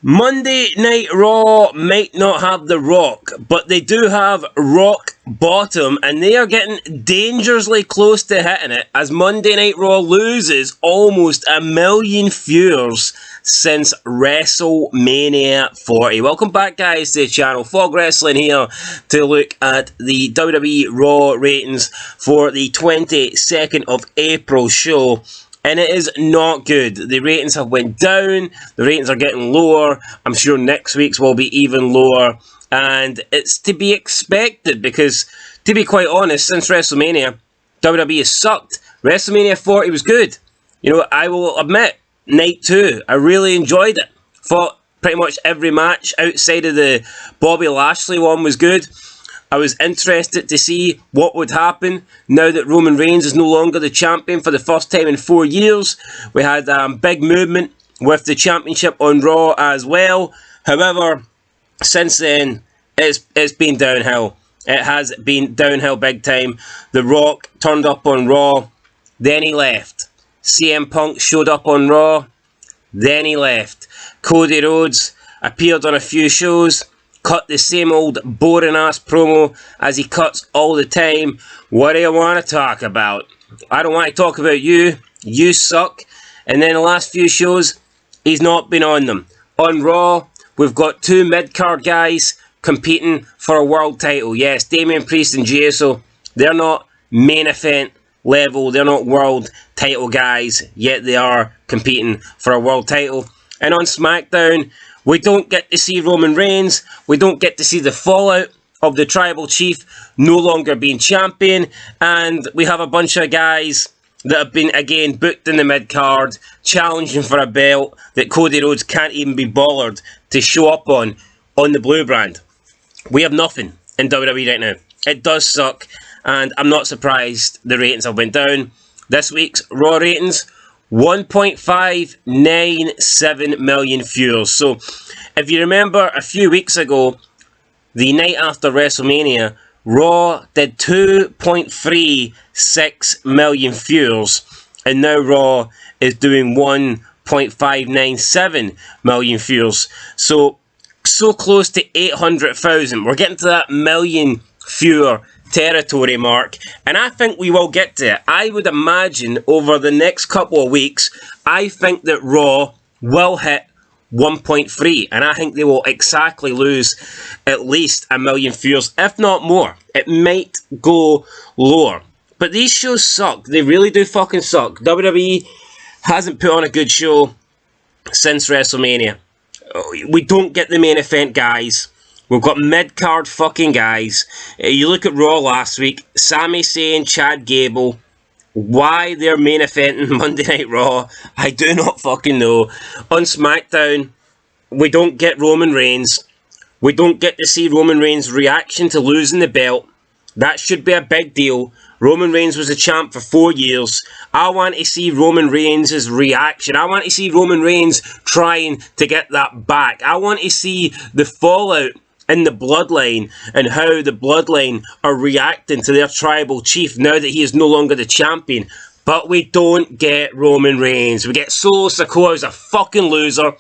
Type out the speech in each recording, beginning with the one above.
Monday Night Raw might not have The Rock, but they do have Rock Bottom, and they are getting dangerously close to hitting it as Monday Night Raw loses almost 1 million viewers since WrestleMania 40. Welcome back, guys, to the channel. Fog Wrestling here to look at the WWE Raw ratings for the 22nd of April show. And it is not good. The ratings have went down. The ratings are getting lower. I'm sure next week's will be even lower. And it's to be expected because, to be quite honest, since WrestleMania, WWE has sucked. WrestleMania 40 was good. You know, I will admit, Night 2, I really enjoyed it. Thought pretty much every match outside of the Bobby Lashley one was good. I was interested to see what would happen now that Roman Reigns is no longer the champion for the first time in 4 years. We had big movement with the championship on Raw as well. However, since then, it's been downhill. It has been downhill big time. The Rock turned up on Raw, then he left. CM Punk showed up on Raw, then he left. Cody Rhodes appeared on a few shows, cut the same old boring ass promo as he cuts all the time. What do you want to talk about? I don't want to talk about you. You suck. And then the last few shows, he's not been on them. On Raw, we've got two mid-card guys competing for a world title. Yes, Damian Priest and Jey Uso, they're not main event level. They're not world title guys, yet they are competing for a world title. And on SmackDown, we don't get to see Roman Reigns. We don't get to see the fallout of the Tribal Chief no longer being champion. And we have a bunch of guys that have been, again, booked in the mid-card, challenging for a belt that Cody Rhodes can't even be bothered to show up on the blue brand. We have nothing in WWE right now. It does suck, and I'm not surprised the ratings have went down. This week's Raw ratings, 1.597 million viewers. So, if you remember a few weeks ago, the night after WrestleMania, Raw did 2.36 million viewers, and now Raw is doing 1.597 million viewers. So close to 800,000. We're getting to that million viewer territory mark, and I think we will get to it. I would imagine over the next couple of weeks, I think that Raw will hit 1.3, and I think they will exactly lose at least 1 million viewers, if not more. It might go lower, but these shows suck. They really do fucking suck. WWE hasn't put on a good show since WrestleMania. We don't get the main event guys. We've got mid-card fucking guys. You look at Raw last week, Sami Zayn, Chad Gable. Why they're main eventing Monday Night Raw, I do not fucking know. On SmackDown, we don't get Roman Reigns. We don't get to see Roman Reigns' reaction to losing the belt. That should be a big deal. Roman Reigns was a champ for 4 years. I want to see Roman Reigns' reaction. I want to see Roman Reigns trying to get that back. I want to see the fallout in the bloodline and how the bloodline are reacting to their tribal chief now that he is no longer the champion. But we don't get Roman Reigns. We get Solo Sikoa, who's a fucking loser.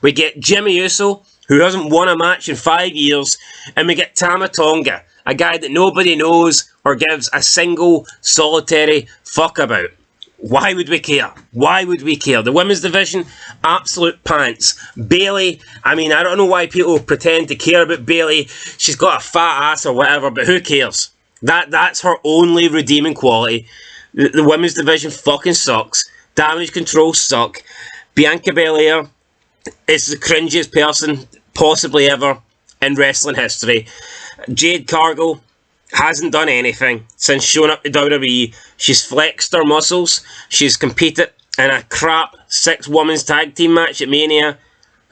We get Jimmy Uso, who hasn't won a match in 5 years. And we get Tama Tonga, a guy that nobody knows or gives a single solitary fuck about. Why would we care? Why would we care? The women's division, absolute pants. Bayley, I mean, I don't know why people pretend to care about Bayley. She's got a fat ass or whatever, but who cares? That's her only redeeming quality. The women's division fucking sucks. Damage Control suck. Bianca Belair is the cringiest person possibly ever in wrestling history. Jade Cargill hasn't done anything since showing up to WWE. She's flexed her muscles. She's competed in a crap 6 women's tag team match at Mania.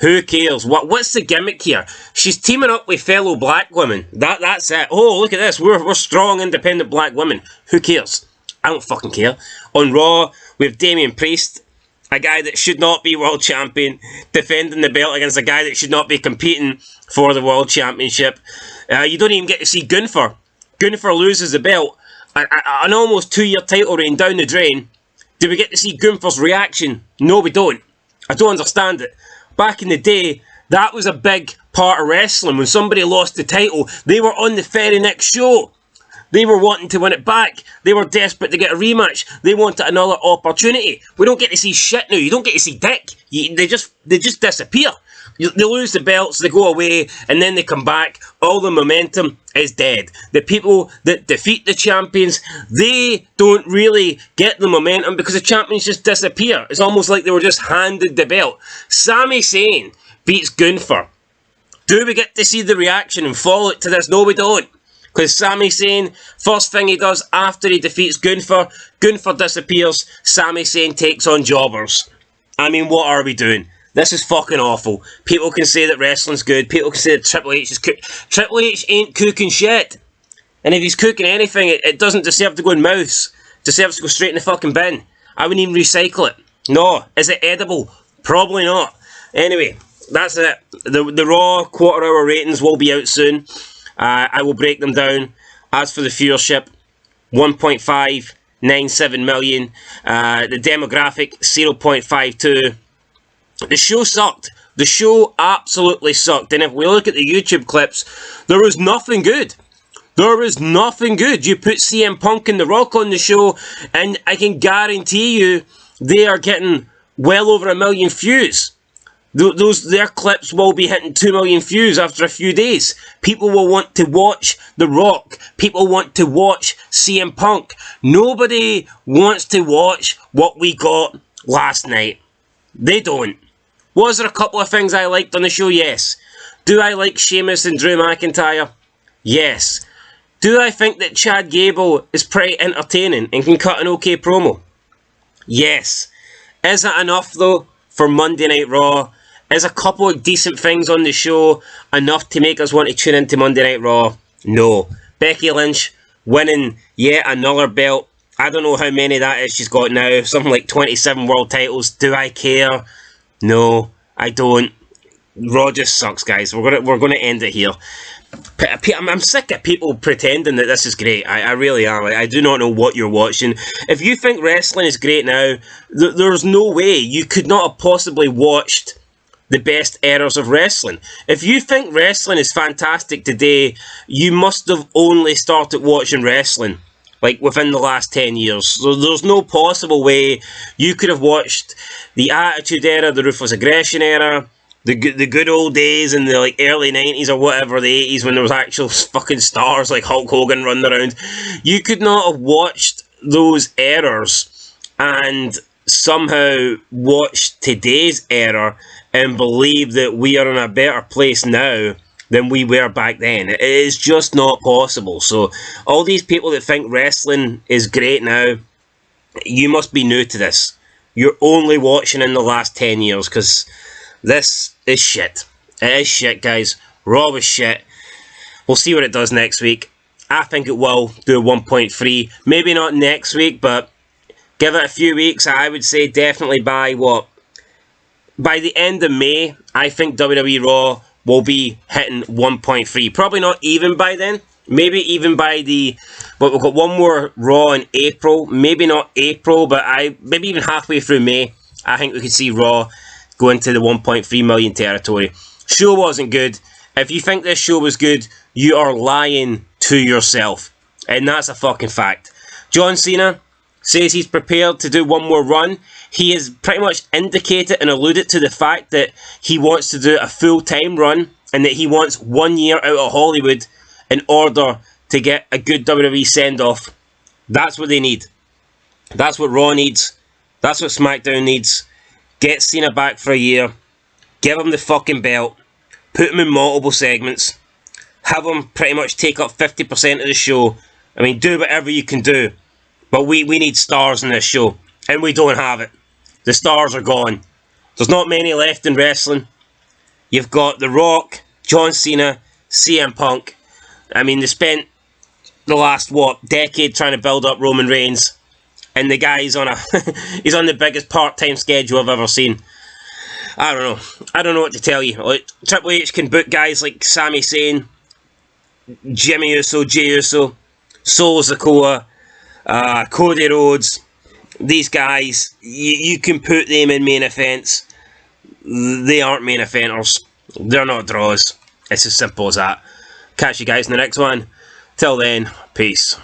Who cares? What's the gimmick here? She's teaming up with fellow black women. That's it. Oh, look at this. We're strong, independent black women. Who cares? I don't fucking care. On Raw, we have Damian Priest, a guy that should not be world champion, defending the belt against a guy that should not be competing for the world championship. You don't even get to see Gunther. Gunther loses the belt. An almost 2-year title reign down the drain. Do we get to see Gunther's reaction? No, we don't. I don't understand it. Back in the day, That was a big part of wrestling. When somebody lost the title, they were on the very next show. They were wanting to win it back. They were desperate to get a rematch. They wanted another opportunity. We don't get to see shit now. You don't get to see dick. They just disappear. They lose the belts, they go away, and then they come back. All the momentum is dead. The people that defeat the champions, they don't really get the momentum because the champions just disappear. It's almost like they were just handed the belt. Sami Zayn beats Gunther. Do we get to see the reaction and follow it to this? No, we don't. Because Sami Zayn, first thing he does after he defeats Gunther, Gunther disappears, Sami Zayn takes on jobbers. I mean, what are we doing? This is fucking awful. People can say that wrestling's good. People can say that Triple H is Triple H ain't cooking shit. And if he's cooking anything, it doesn't deserve to go in mouths. It deserves to go straight in the fucking bin. I wouldn't even recycle it. No. Is it edible? Probably not. Anyway, that's it. The Raw quarter-hour ratings will be out soon. I will break them down. As for the viewership, 1.597 million. The demographic, 0.52. The show sucked. The show absolutely sucked. And if we look at the YouTube clips, there was nothing good. There was nothing good. You put CM Punk and The Rock on the show, and I can guarantee you they are getting well over 1 million views. Their clips will be hitting 2 million views after a few days. People will want to watch The Rock. People want to watch CM Punk. Nobody wants to watch what we got last night. They don't. Was there a couple of things I liked on the show? Yes. Do I like Sheamus and Drew McIntyre? Yes. Do I think that Chad Gable is pretty entertaining and can cut an okay promo? Yes. Is it enough though for Monday Night Raw? Is a couple of decent things on the show enough to make us want to tune into Monday Night Raw? No. Becky Lynch winning yet another belt. I don't know how many that is she's got now. Something like 27 world titles. Do I care? No, I don't. Raw just sucks, guys. We're gonna end it here. I'm sick of people pretending that this is great. I really am. I do not know what you're watching. If you think wrestling is great now, there's no way you could not have possibly watched the best eras of wrestling. If you think wrestling is fantastic today, you must have only started watching wrestling like within the last 10 years. So there's no possible way you could have watched the Attitude Era, the Ruthless Aggression Era, the good old days in the like early 90s or whatever, the 80s when there was actual fucking stars like Hulk Hogan running around. You could not have watched those eras and somehow watched today's era and believe that we are in a better place now than we were back then. It is just not possible. So all these people that think wrestling is great now, you must be new to this. You're only watching in the last 10 years because this is shit. It is shit, guys. Raw was shit. We'll see what it does next week. I think it will do a 1.3. Maybe not next week, but give it a few weeks. I would say definitely by by the end of May, I think WWE Raw will be hitting 1.3. Probably not even by then. Maybe even by but we've got one more Raw in April. Maybe not April, but maybe even halfway through May, I think we could see Raw go into the 1.3 million territory. Show wasn't good. If you think this show was good, you are lying to yourself. And that's a fucking fact. John Cena says he's prepared to do one more run. He has pretty much indicated and alluded to the fact that he wants to do a full-time run and that he wants 1 year out of Hollywood in order to get a good WWE send-off. That's what they need. That's what Raw needs. That's what SmackDown needs. Get Cena back for a year. Give him the fucking belt. Put him in multiple segments. Have him pretty much take up 50% of the show. I mean, do whatever you can do. But we need stars in this show. And we don't have it. The stars are gone. There's not many left in wrestling. You've got The Rock, John Cena, CM Punk. I mean, they spent the last, decade trying to build up Roman Reigns. And the guy's on he's on the biggest part-time schedule I've ever seen. I don't know. I don't know what to tell you. Like, Triple H can book guys like Sami Zayn, Jimmy Uso, Jey Uso, Solo Sikoa, Cody Rhodes. These guys, you can put them in main events. They aren't main eventers. They're not draws. It's as simple as that. Catch you guys in the next one. Till then, peace.